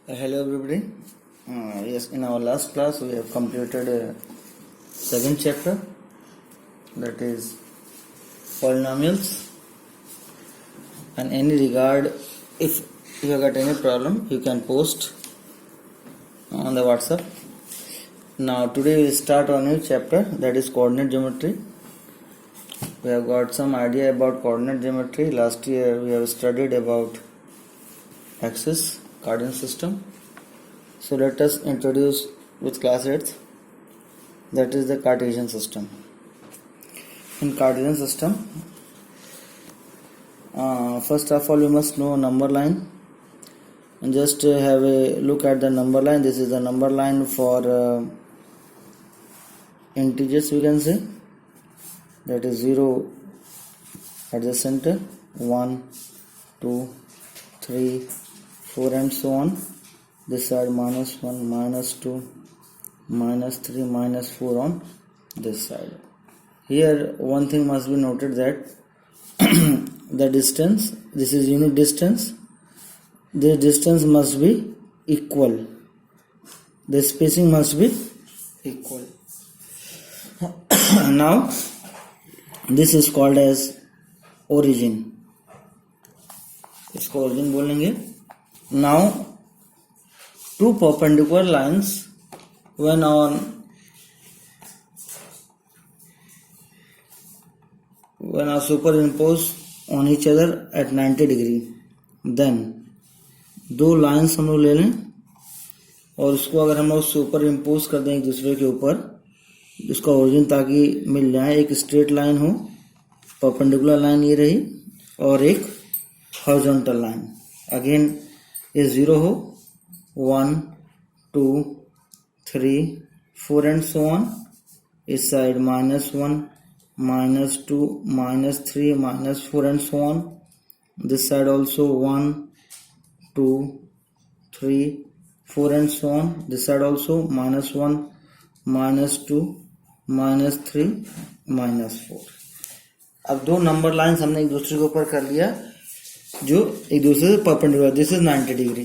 Hello everybody. Yes, in our last class we have completed a second chapter, that is polynomials. And any regard, if you have got any problem, you can post on the WhatsApp. Now today we start a new chapter, that is coordinate geometry. We have got some idea about coordinate geometry. Last year we have studied about axis coordinate system. So let us introduce with class 8th, that is the Cartesian system. In Cartesian system, first of all you must know number line, and just have a look at the number line. This is the number line for integers, we can say, that is 0 at the center, 1, 2, 3, 4 and so on. This side -1, -2, -3, -4 on this side. Here one thing must be noted, that the distance, this is unit distance, this distance must be equal, the spacing must be equal. Now this is called as origin, इसको origin बोलेंगे. Now two perpendicular lines when are superimposed on each other at 90 degree, then दो lines हम लोग ले लें और उसको अगर हम लोग सुपर इम्पोज कर दें एक दूसरे के ऊपर, उसका ओरिजिन ताकि मिल जाए. एक स्ट्रेट लाइन हो, परपेंडिकुलर लाइन ये रही, और एक हॉरिजॉन्टल लाइन. अगेन ये 0 हो, 1, 2, 3, 4 and so on. इस side -1, -2, -3, -4 and so on. This side also 1, 2, 3, 4 and so on. This side also -1, -2, -3, -4. अब दो नंबर लाइन्स हमने एक दूसरे के ऊपर कर लिया जो एक दूसरे से perpendicular. This is 90 degree.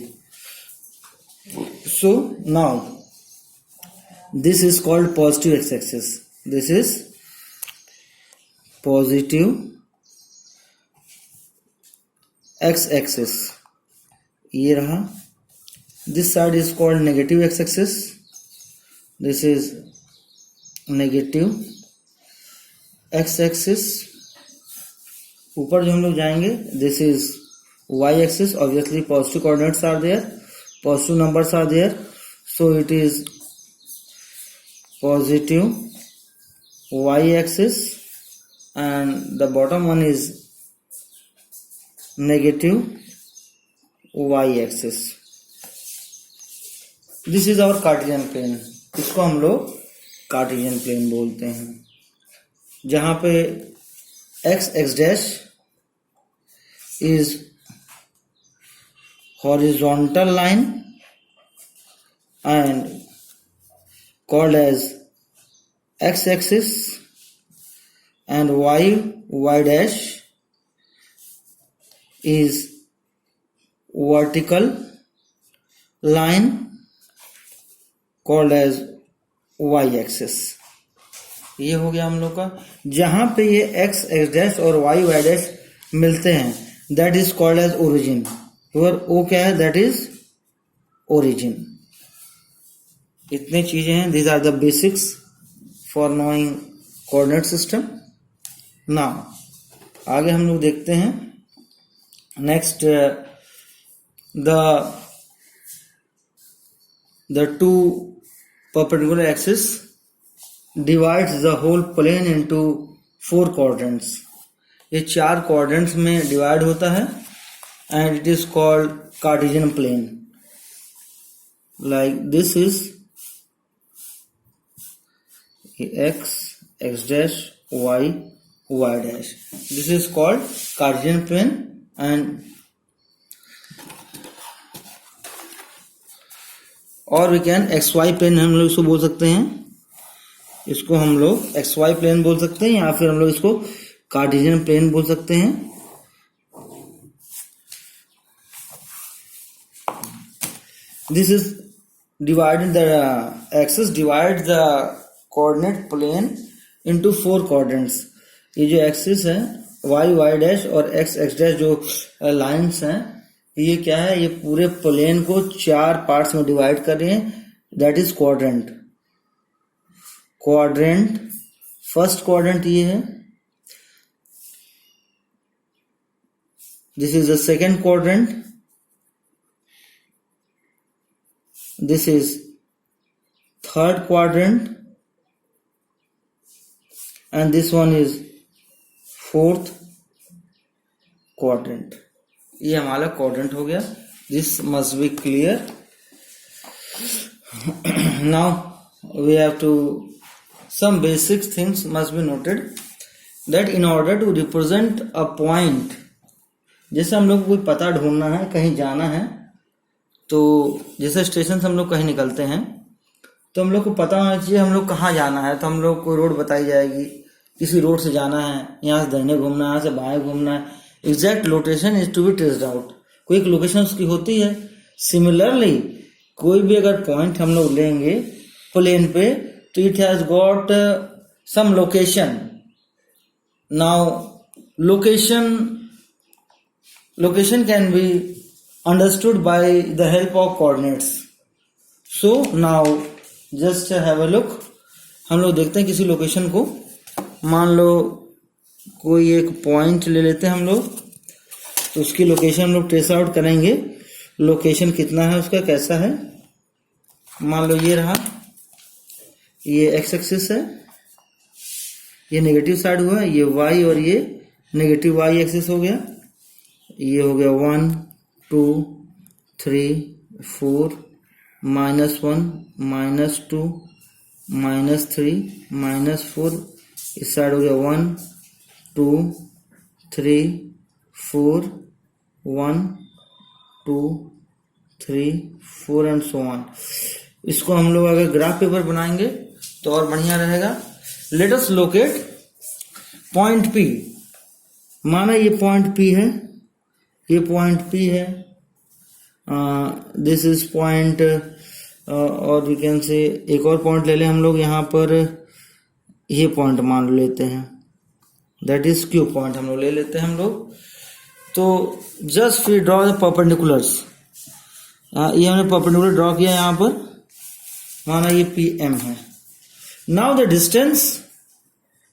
So now this is called positive x-axis. This is positive x-axis. ये रहा. This side is called negative x-axis. This is negative x-axis. ऊपर जो हम लोग जाएंगे, this is y-axis. Obviously positive coordinates are there, positive numbers are there, so it is positive y-axis, and the bottom one is negative y-axis. This is our Cartesian plane. इसको हम लोग Cartesian plane बोलते हैं, जहां पे x dash is horizontal line and called as x-axis, and y dash is vertical line called as y-axis. ये हो गया हम लोग का. जहां पे ये x dash और y dash मिलते हैं, that is called as origin. और ओ क्या है, दैट इज ओरिजिन. इतने चीजें हैं. These are the basics for knowing coordinate system. Now आगे हम लोग देखते हैं. Next, the two perpendicular axis divides the whole plane into 4 quadrants. ये 4 क्वाड्रेंट्स में डिवाइड होता है, and it is called Cartesian plane. Like this is x dash, y dash. This is called Cartesian plane. And और we can xy plane हम लोग इसको बोल सकते हैं. इसको हम लोग xy plane बोल सकते हैं, या फिर हम लोग इसको Cartesian plane बोल सकते हैं. This is divided the axis divides the coordinate plane into 4 quadrants. ये जो एक्सिस है y y डैश और x x डैश जो लाइंस हैं, ये क्या है, ये पूरे प्लेन को 4 पार्ट्स में डिवाइड कर रहे हैं. That is quadrant. First quadrant ये है. This is the second quadrant. This is third quadrant and this one is fourth quadrant. ये हमारा quadrant हो गया. This must be clear. Now we have to, some basic things must be noted, that in order to represent a point, जैसे हम लोग को कोई पता ढूंढना है, कहीं जाना है, तो जैसे स्टेशन से हम लोग कहीं निकलते हैं तो हम लोग को पता होना चाहिए हम लोग कहाँ जाना है. तो हम लोग को रोड बताई जाएगी, किसी रोड से जाना है, यहाँ से दाहिने घूमना है, यहाँ से बाएं घूमना है. Exact location is to be traced out. कोई एक लोकेशन उसकी होती है. सिमिलरली कोई भी अगर पॉइंट हम लोग लेंगे प्लेन पे, तो it has got some location. Now location can be understood by the help of coordinates. So now just have a look. हम लोग देखते हैं किसी लोकेशन को. मान लो कोई एक पॉइंट ले लेते हैं हम लोग, तो उसकी लोकेशन हम लोग ट्रेस आउट करेंगे. लोकेशन कितना है उसका, कैसा है. मान लो ये रहा, ये एक्स एक्सिस है, ये नेगेटिव साइड हुआ, ये वाई और ये नेगेटिव वाई एक्सिस हो गया. ये हो गया 1 2 3 4 -1 -2 -3 -4. इस साइड हो गया 1 2 3 4 1 2 3 4 एंड सो ऑन. इसको हम लोग अगर ग्राफ पेपर बनाएंगे तो और बढ़िया रहेगा. Let us locate point P. माना ये पॉइंट P है, ये पॉइंट P है. दिस इज पॉइंट, और वी कैन से एक और पॉइंट ले लें हम लोग. यहाँ पर ये पॉइंट मान लेते हैं, दैट इज Q पॉइंट हम लोग ले लेते हैं हम लोग. तो just we draw the perpendiculars. ये हमने परपेंडिकुलर ड्रॉ किया यहाँ पर. माना ये PM है. Now the distance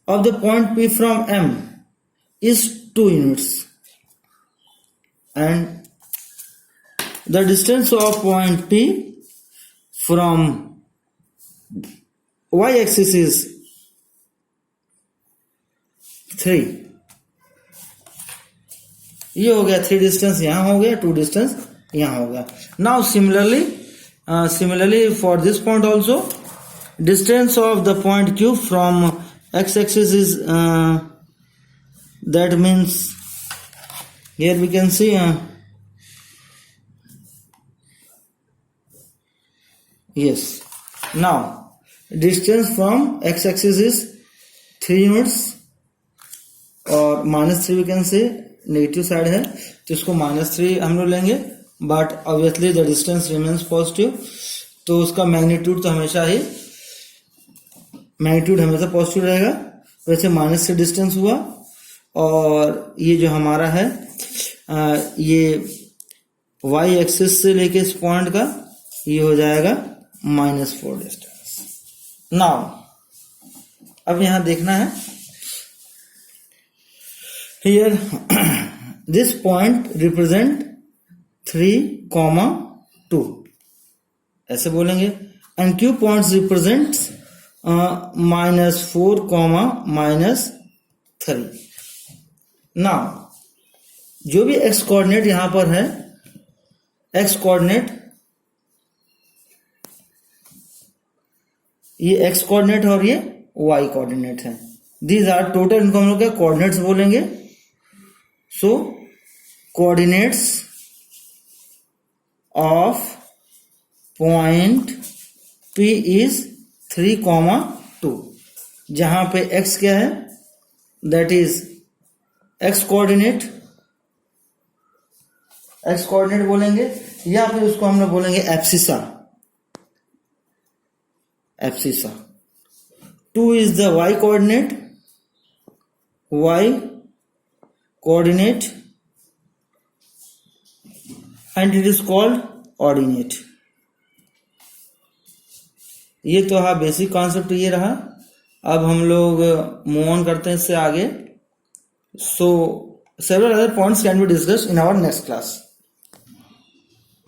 of the point P from M is 2 units. And the distance of point P from y-axis is 3. ये हो गया 3 डिस्टेंस, यहाँ हो गया 2 डिस्टेंस, यहाँ हो गया. Now similarly for this point also, distance of the point Q from x-axis is that means here we can see yes. Now distance from x-axis is 3 units और -3 we can say negative side है, तो इसको -3 हम लोग लेंगे. But obviously the distance remains positive, तो उसका magnitude तो हमेशा पॉजिटिव रहेगा. वैसे -3 डिस्टेंस हुआ, और ये जो हमारा है ये y एक्सिस से लेके इस पॉइंट का ये हो जाएगा -4 डिस्टेंस. नाउ अब यहां देखना है, हियर दिस पॉइंट रिप्रेजेंट 3, 2 ऐसे बोलेंगे. And Q point represent -4, -3. Now जो भी x कोऑर्डिनेट यहां पर है, x कोऑर्डिनेट, ये x कोऑर्डिनेट और ये y कोऑर्डिनेट है. दीज आर टोटल, इनको हम लोग क्या कोऑर्डिनेट्स बोलेंगे. So coordinates of point P is 3, 2. जहां पे x क्या है, दैट इज x कोऑर्डिनेट बोलेंगे. या फिर उसको हम लोग बोलेंगे abscissa. Abscissa. 2 is the y coordinate, and it is called ordinate। ये तो हाँ बेसिक कॉन्सेप्ट ये रहा। अब हम लोग मूव ऑन करते हैं इससे आगे। सो several other points can be discussed in our next class।